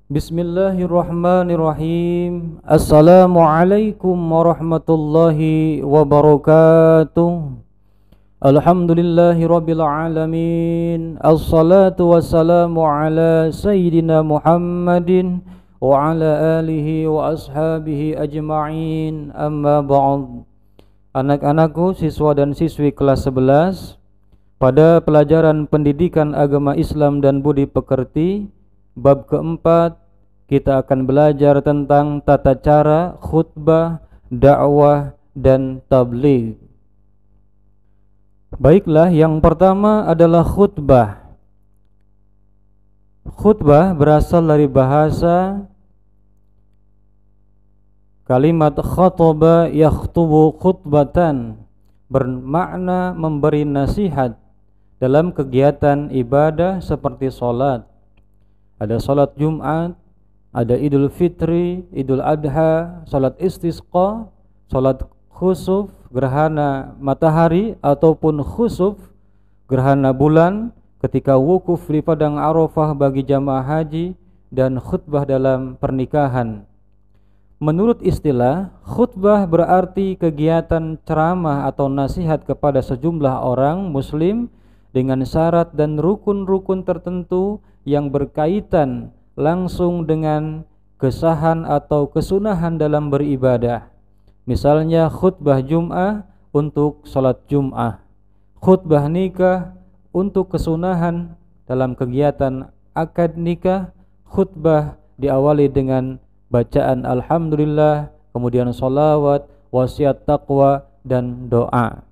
Bismillahirrahmanirrahim. Assalamualaikum warahmatullahi wabarakatuh. Alhamdulillahi rabbil alamin. Assalatu wassalamu ala sayyidina Muhammadin wa ala alihi wa ashabihi ajma'in. Amma ba'd. Anak-anakku, siswa dan siswi kelas 11, pada pelajaran pendidikan agama Islam dan budi pekerti bab keempat, kita akan belajar tentang tata cara khutbah, dakwah, dan tabligh. Baiklah, yang pertama adalah khutbah. Khutbah berasal dari bahasa kalimat khataba yakhtubu khutbatan, bermakna memberi nasihat dalam kegiatan ibadah seperti sholat. Ada sholat Jumat, ada Idul Fitri, Idul Adha, sholat istisqa, sholat khusuf, gerhana matahari, ataupun khusuf, gerhana bulan, ketika wukuf di padang Arafah bagi jamaah haji, dan khutbah dalam pernikahan. Menurut istilah, khutbah berarti kegiatan ceramah atau nasihat kepada sejumlah orang muslim dengan syarat dan rukun-rukun tertentu yang berkaitan langsung dengan kesahan atau kesunahan dalam beribadah. Misalnya khutbah Jum'ah untuk sholat Jum'ah, khutbah nikah untuk kesunahan dalam kegiatan akad nikah, khutbah diawali dengan bacaan alhamdulillah, kemudian sholawat, wasiat taqwa, dan doa.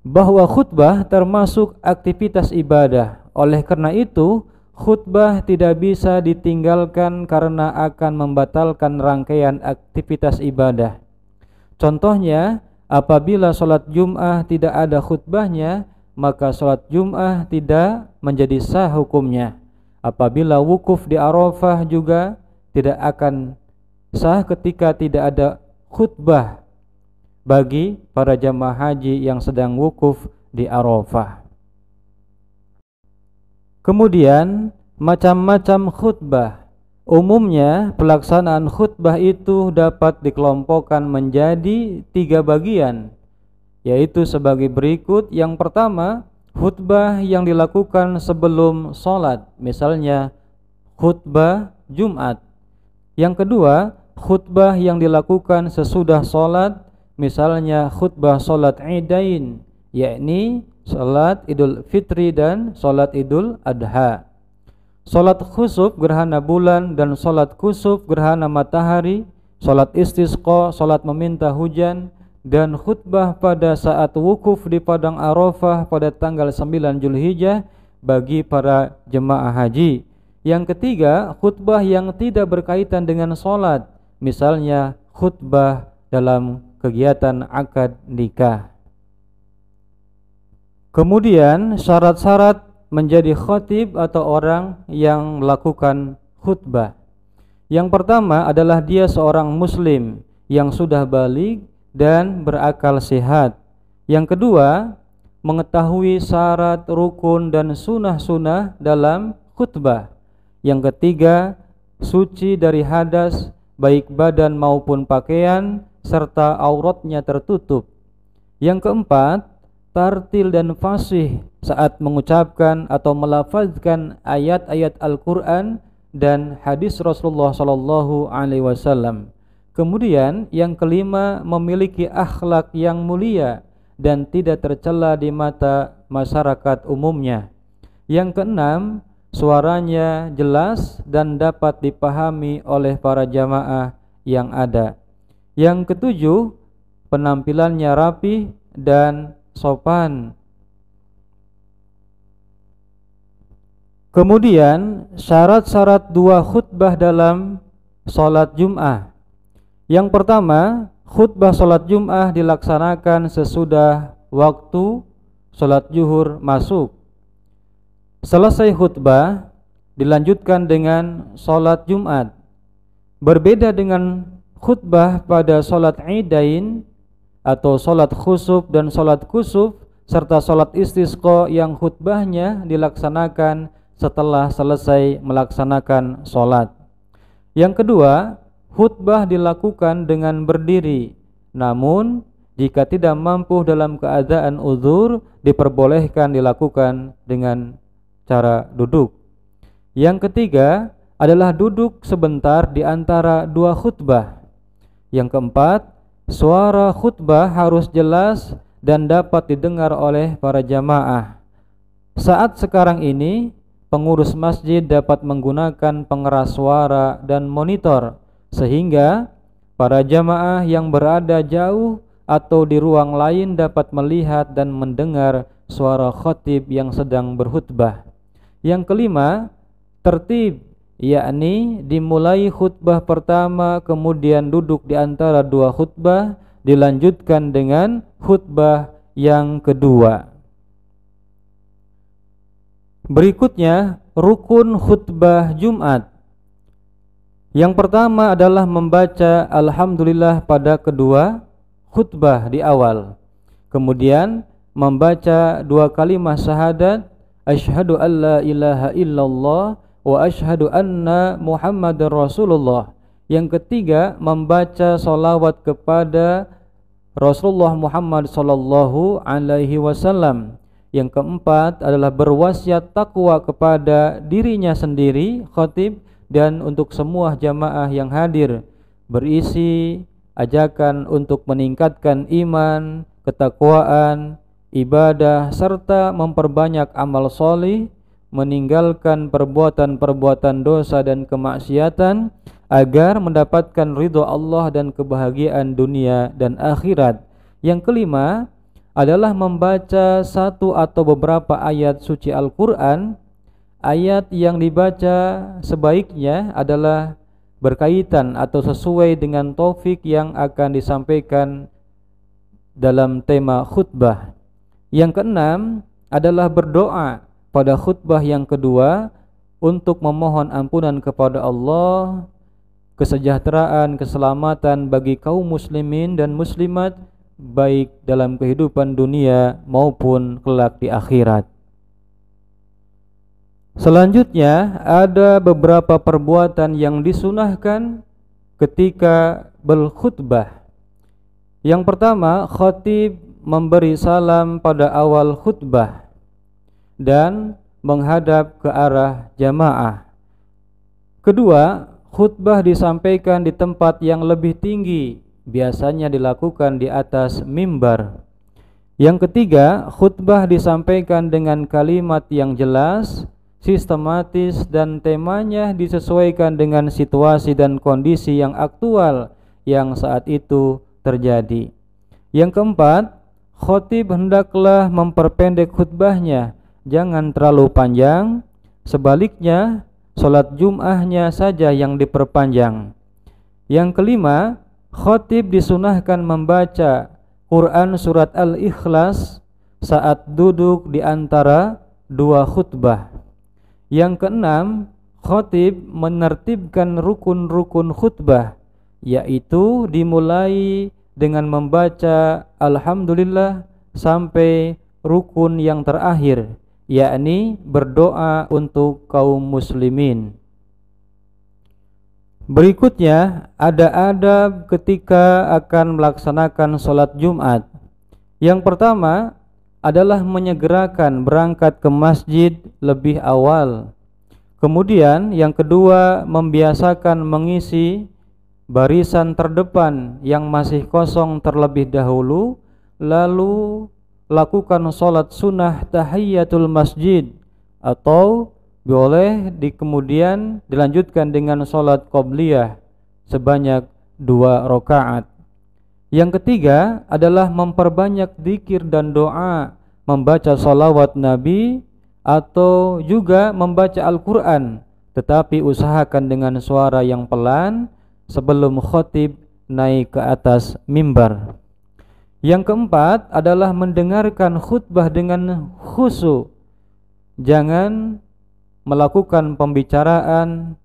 Bahwa khutbah termasuk aktivitas ibadah. Oleh karena itu, khutbah tidak bisa ditinggalkan karena akan membatalkan rangkaian aktivitas ibadah. Contohnya, apabila sholat Jum'ah tidak ada khutbahnya, maka sholat Jum'ah tidak menjadi sah hukumnya. Apabila wukuf di Arafah juga tidak akan sah ketika tidak ada khutbah bagi para jamaah haji yang sedang wukuf di Arafah. Kemudian macam-macam khutbah. Umumnya pelaksanaan khutbah itu dapat dikelompokkan menjadi 3 bagian, yaitu sebagai berikut. Yang pertama, khutbah yang dilakukan sebelum sholat, misalnya khutbah Jumat. Yang kedua, khutbah yang dilakukan sesudah sholat, misalnya khutbah sholat Idain, yakni sholat Idul Fitri dan sholat Idul Adha. Sholat khusuf gerhana bulan dan sholat kusuf gerhana matahari, sholat istisqa, sholat meminta hujan, dan khutbah pada saat wukuf di padang Arafah pada tanggal 9 Zulhijjah bagi para jemaah haji. Yang ketiga, khutbah yang tidak berkaitan dengan sholat, misalnya khutbah dalam kegiatan akad nikah. Kemudian syarat-syarat menjadi khatib atau orang yang melakukan khutbah. Yang pertama adalah dia seorang muslim yang sudah baligh dan berakal sehat. Yang kedua, mengetahui syarat, rukun, dan sunah-sunah dalam khutbah. Yang ketiga, suci dari hadas baik badan maupun pakaian, serta auratnya tertutup. Yang keempat, tartil dan fasih saat mengucapkan atau melafazkan ayat-ayat Al-Quran dan hadis Rasulullah SAW. Kemudian yang kelima, memiliki akhlak yang mulia dan tidak tercela di mata masyarakat umumnya. Yang keenam, suaranya jelas dan dapat dipahami oleh para jamaah yang ada. Yang ketujuh, penampilannya rapi dan sopan. Kemudian syarat-syarat 2 khutbah dalam sholat Jum'ah. Yang pertama, khutbah sholat Jum'ah dilaksanakan sesudah waktu sholat zuhur masuk. Selesai khutbah dilanjutkan dengan sholat Jumat. Berbeda dengan khutbah pada sholat Idain atau sholat khusuf dan sholat kusuf, serta sholat istisqa yang khutbahnya dilaksanakan setelah selesai melaksanakan sholat. Yang kedua, khutbah dilakukan dengan berdiri. Namun, jika tidak mampu dalam keadaan uzur, diperbolehkan dilakukan dengan cara duduk. Yang ketiga adalah duduk sebentar di antara dua khutbah. Yang keempat, suara khutbah harus jelas dan dapat didengar oleh para jamaah. Saat sekarang ini, pengurus masjid dapat menggunakan pengeras suara dan monitor, sehingga para jamaah yang berada jauh atau di ruang lain dapat melihat dan mendengar suara khatib yang sedang berkhutbah. Yang kelima, tertib, yakni dimulai khutbah pertama, kemudian duduk di antara dua khutbah, dilanjutkan dengan khutbah yang kedua. Berikutnya, rukun khutbah Jumat. Yang pertama adalah membaca alhamdulillah pada kedua khutbah di awal. Kemudian membaca dua kalimat syahadat, asyhadu an la ilaha illallah wa asyhadu anna Muhammadar Rasulullah. Yang ketiga, membaca salawat kepada Rasulullah Muhammad sallallahu alaihi wasallam. Yang keempat adalah berwasiat takwa kepada dirinya sendiri, khatib, dan untuk semua jamaah yang hadir, berisi ajakan untuk meningkatkan iman, ketakwaan, ibadah, serta memperbanyak amal solih, meninggalkan perbuatan-perbuatan dosa dan kemaksiatan, agar mendapatkan ridho Allah dan kebahagiaan dunia dan akhirat. Yang kelima adalah membaca satu atau beberapa ayat suci Al-Quran. Ayat yang dibaca sebaiknya adalah berkaitan atau sesuai dengan topik yang akan disampaikan dalam tema khutbah. Yang keenam adalah berdoa pada khutbah yang kedua untuk memohon ampunan kepada Allah, kesejahteraan, keselamatan bagi kaum muslimin dan muslimat, baik dalam kehidupan dunia maupun kelak di akhirat. Selanjutnya ada beberapa perbuatan yang disunahkan ketika berkhutbah. Yang pertama, khatib memberi salam pada awal khutbah dan menghadap ke arah jamaah. Kedua, khutbah disampaikan di tempat yang lebih tinggi, biasanya dilakukan di atas mimbar. Yang ketiga, khutbah disampaikan dengan kalimat yang jelas, sistematis, dan temanya disesuaikan dengan situasi dan kondisi yang aktual yang saat itu terjadi. Yang keempat, khatib hendaklah memperpendek khutbahnya, jangan terlalu panjang. Sebaliknya, salat Jum'ahnya saja yang diperpanjang. Yang kelima, khatib disunahkan membaca Quran surat Al-Ikhlas saat duduk di antara dua khutbah. Yang keenam, khatib menertibkan rukun-rukun khutbah, yaitu dimulai dengan membaca alhamdulillah sampai rukun yang terakhir, yakni berdoa untuk kaum muslimin. Berikutnya ada adab ketika akan melaksanakan sholat Jumat. Yang pertama adalah menyegerakan berangkat ke masjid lebih awal. Kemudian yang kedua, membiasakan mengisi barisan terdepan yang masih kosong terlebih dahulu, lalu lakukan sholat sunnah tahiyatul masjid, atau boleh kemudian dilanjutkan dengan sholat qobliyah sebanyak 2 rakaat. Yang ketiga adalah memperbanyak zikir dan doa, membaca sholawat Nabi, atau juga membaca Al-Quran, tetapi usahakan dengan suara yang pelan sebelum khatib naik ke atas mimbar. Yang keempat adalah mendengarkan khutbah dengan khusyuk. Jangan melakukan pembicaraan,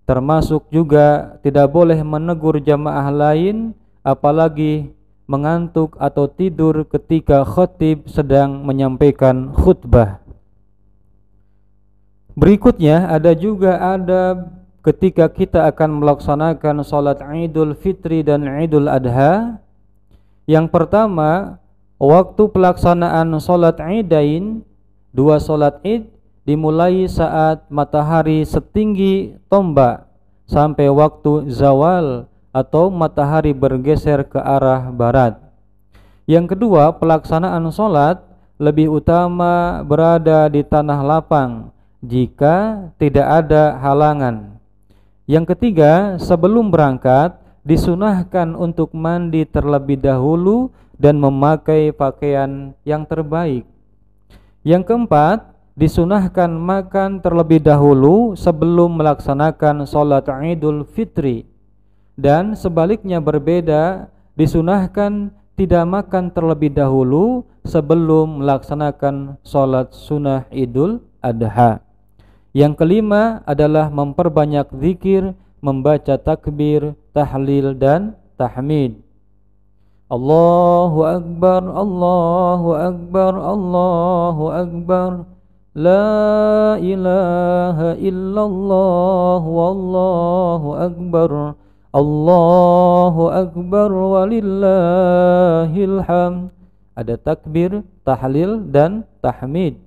termasuk juga tidak boleh menegur jamaah lain, apalagi mengantuk atau tidur ketika khatib sedang menyampaikan khutbah. Berikutnya ada juga adab ketika kita akan melaksanakan sholat Idul Fitri dan Idul Adha. Yang pertama, waktu pelaksanaan sholat Idain, dua sholat Id, dimulai saat matahari setinggi tombak sampai waktu zawal atau matahari bergeser ke arah barat. Yang kedua, pelaksanaan sholat lebih utama berada di tanah lapang jika tidak ada halangan. Yang ketiga, sebelum berangkat disunahkan untuk mandi terlebih dahulu dan memakai pakaian yang terbaik. Yang keempat, disunahkan makan terlebih dahulu sebelum melaksanakan sholat Idul Fitri. Dan sebaliknya berbeda, disunahkan tidak makan terlebih dahulu sebelum melaksanakan sholat sunnah Idul Adha. Yang kelima adalah memperbanyak zikir, membaca takbir, tahlil dan tahmid. Allahu Akbar, Allahu Akbar, Allahu Akbar, la ilaha illallah, wallahu akbar, Allahu Akbar, walillahil hamd. Ada takbir, tahlil dan tahmid.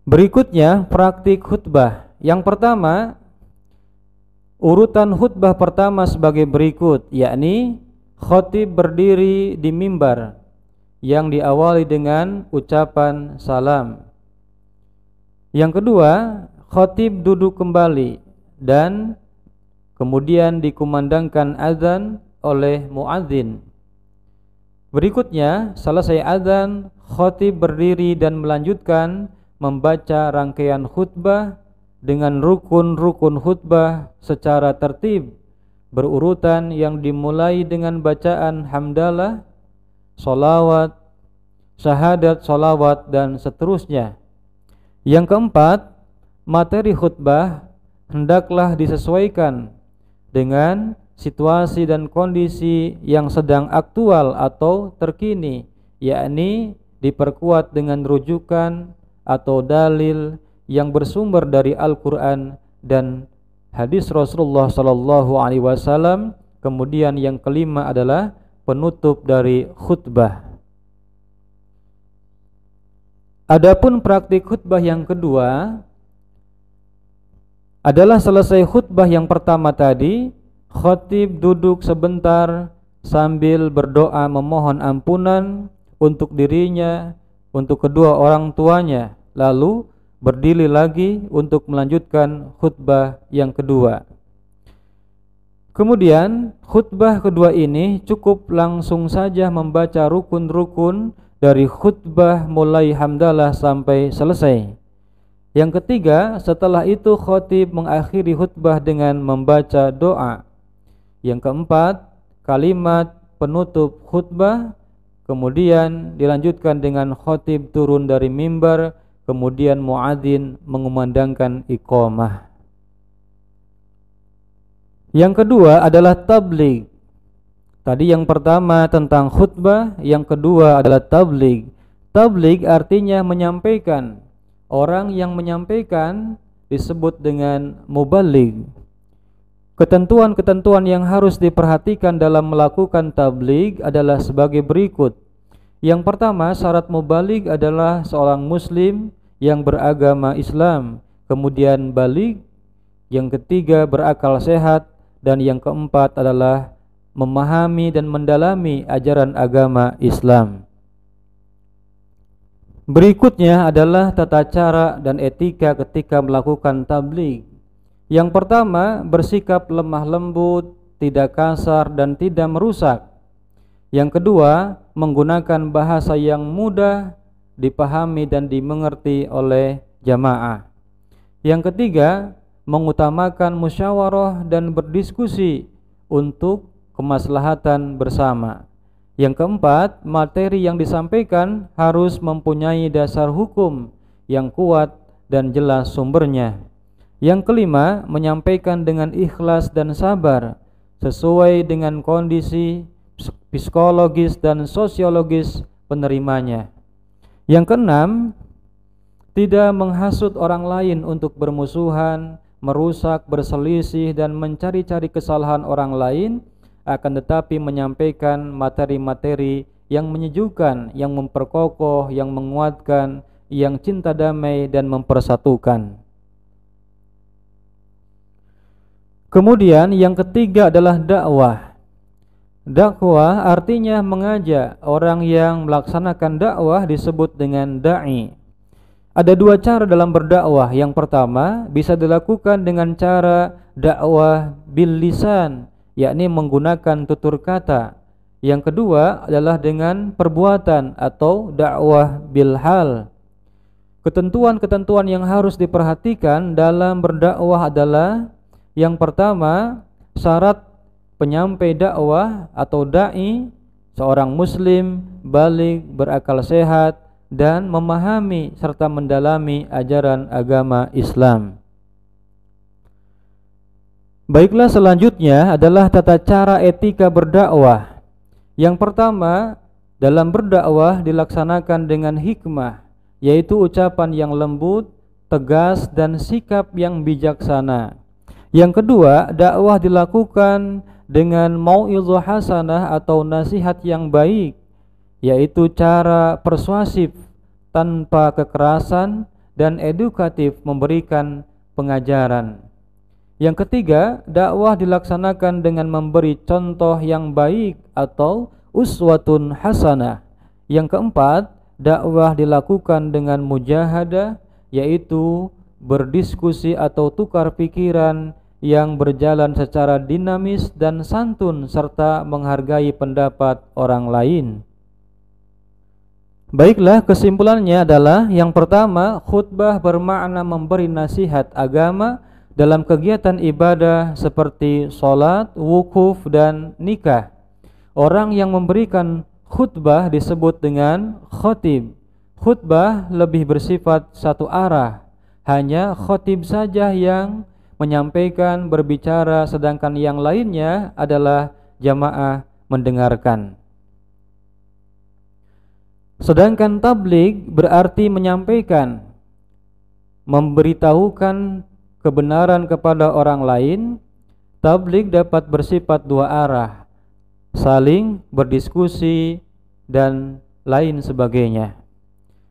Berikutnya praktik khutbah. Yang pertama, urutan khutbah pertama sebagai berikut, yakni khatib berdiri di mimbar yang diawali dengan ucapan salam. Yang kedua, khatib duduk kembali dan kemudian dikumandangkan azan oleh muadzin. Berikutnya, selesai azan, khatib berdiri dan melanjutkan membaca rangkaian khutbah dengan rukun-rukun khutbah secara tertib berurutan yang dimulai dengan bacaan hamdalah, sholawat, syahadat, sholawat dan seterusnya. Yang keempat, materi khutbah hendaklah disesuaikan dengan situasi dan kondisi yang sedang aktual atau terkini, yakni diperkuat dengan rujukan atau dalil yang bersumber dari Al-Quran dan hadis Rasulullah SAW. Kemudian yang kelima adalah penutup dari khutbah. Adapun praktik khutbah yang kedua adalah selesai khutbah yang pertama tadi, khatib duduk sebentar sambil berdoa memohon ampunan untuk dirinya, untuk kedua orang tuanya, lalu berdiri lagi untuk melanjutkan khutbah yang kedua. Kemudian khutbah kedua ini cukup langsung saja membaca rukun-rukun dari khutbah mulai hamdalah sampai selesai. Yang ketiga, setelah itu khatib mengakhiri khutbah dengan membaca doa. Yang keempat, kalimat penutup khutbah. Kemudian dilanjutkan dengan khatib turun dari mimbar, kemudian muadzin mengumandangkan iqamah. Yang kedua adalah tabligh. Tadi yang pertama tentang khutbah, yang kedua adalah tabligh. Tabligh artinya menyampaikan. Orang yang menyampaikan disebut dengan muballigh. Ketentuan-ketentuan yang harus diperhatikan dalam melakukan tabligh adalah sebagai berikut. Yang pertama, syarat mubaligh adalah seorang muslim yang beragama Islam, kemudian baligh. Yang ketiga, berakal sehat, dan yang keempat adalah memahami dan mendalami ajaran agama Islam. Berikutnya adalah tata cara dan etika ketika melakukan tabligh. Yang pertama, bersikap lemah lembut, tidak kasar dan tidak merusak. Yang kedua, menggunakan bahasa yang mudah dipahami dan dimengerti oleh jamaah. Yang ketiga, mengutamakan musyawarah dan berdiskusi untuk kemaslahatan bersama. Yang keempat, materi yang disampaikan harus mempunyai dasar hukum yang kuat dan jelas sumbernya. Yang kelima, menyampaikan dengan ikhlas dan sabar sesuai dengan kondisi psikologis dan sosiologis penerimanya. Yang keenam, tidak menghasut orang lain untuk bermusuhan merusak, berselisih dan mencari-cari kesalahan orang lain, akan tetapi menyampaikan materi-materi yang menyejukkan, yang memperkokoh, yang menguatkan, yang cinta damai dan mempersatukan. Kemudian yang ketiga adalah dakwah. Dakwah artinya mengajak. Orang yang melaksanakan dakwah disebut dengan da'i. Ada dua cara dalam berdakwah. Yang pertama bisa dilakukan dengan cara dakwah bil lisan, yakni menggunakan tutur kata. Yang kedua adalah dengan perbuatan atau dakwah bil hal. Ketentuan-ketentuan yang harus diperhatikan dalam berdakwah adalah yang pertama, syarat penyampai dakwah atau da'i seorang muslim baligh, berakal sehat dan memahami serta mendalami ajaran agama Islam. Baiklah, selanjutnya adalah tata cara etika berdakwah. Yang pertama, dalam berdakwah dilaksanakan dengan hikmah, yaitu ucapan yang lembut, tegas dan sikap yang bijaksana. Yang kedua, dakwah dilakukan dengan mau'izah hasanah atau nasihat yang baik, yaitu cara persuasif tanpa kekerasan dan edukatif memberikan pengajaran. Yang ketiga, dakwah dilaksanakan dengan memberi contoh yang baik atau uswatun hasanah. Yang keempat, dakwah dilakukan dengan mujahadah, yaitu berdiskusi atau tukar pikiran yang berjalan secara dinamis dan santun serta menghargai pendapat orang lain. Baiklah, kesimpulannya adalah yang pertama, khutbah bermakna memberi nasihat agama dalam kegiatan ibadah seperti sholat, wukuf, dan nikah. Orang yang memberikan khutbah disebut dengan khatib. Khutbah lebih bersifat satu arah, hanya khatib saja yang menyampaikan, berbicara, sedangkan yang lainnya adalah jamaah mendengarkan. Sedangkan tabligh berarti menyampaikan, memberitahukan kebenaran kepada orang lain. Tabligh dapat bersifat dua arah, saling berdiskusi dan lain sebagainya.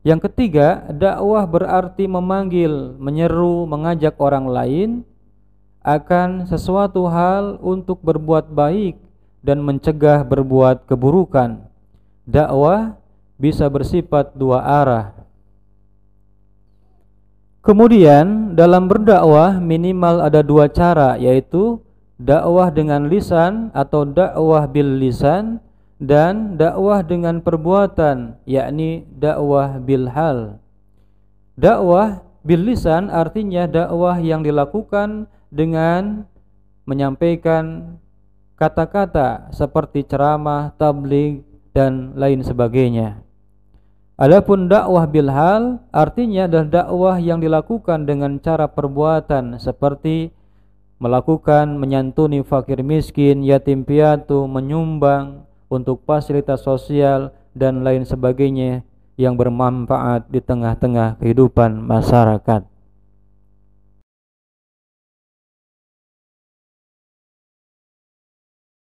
Yang ketiga, dakwah berarti memanggil, menyeru, mengajak orang lain akan sesuatu hal untuk berbuat baik dan mencegah berbuat keburukan. Dakwah bisa bersifat dua arah. Kemudian dalam berdakwah minimal ada dua cara, yaitu dakwah dengan lisan atau dakwah bil lisan dan dakwah dengan perbuatan, yakni dakwah bil hal. Dakwah bil lisan artinya dakwah yang dilakukan dengan menyampaikan kata-kata seperti ceramah, tabligh dan lain sebagainya. Adapun dakwah bil hal artinya adalah dakwah yang dilakukan dengan cara perbuatan seperti melakukan menyantuni fakir miskin, yatim piatu, menyumbang untuk fasilitas sosial dan lain sebagainya yang bermanfaat di tengah-tengah kehidupan masyarakat.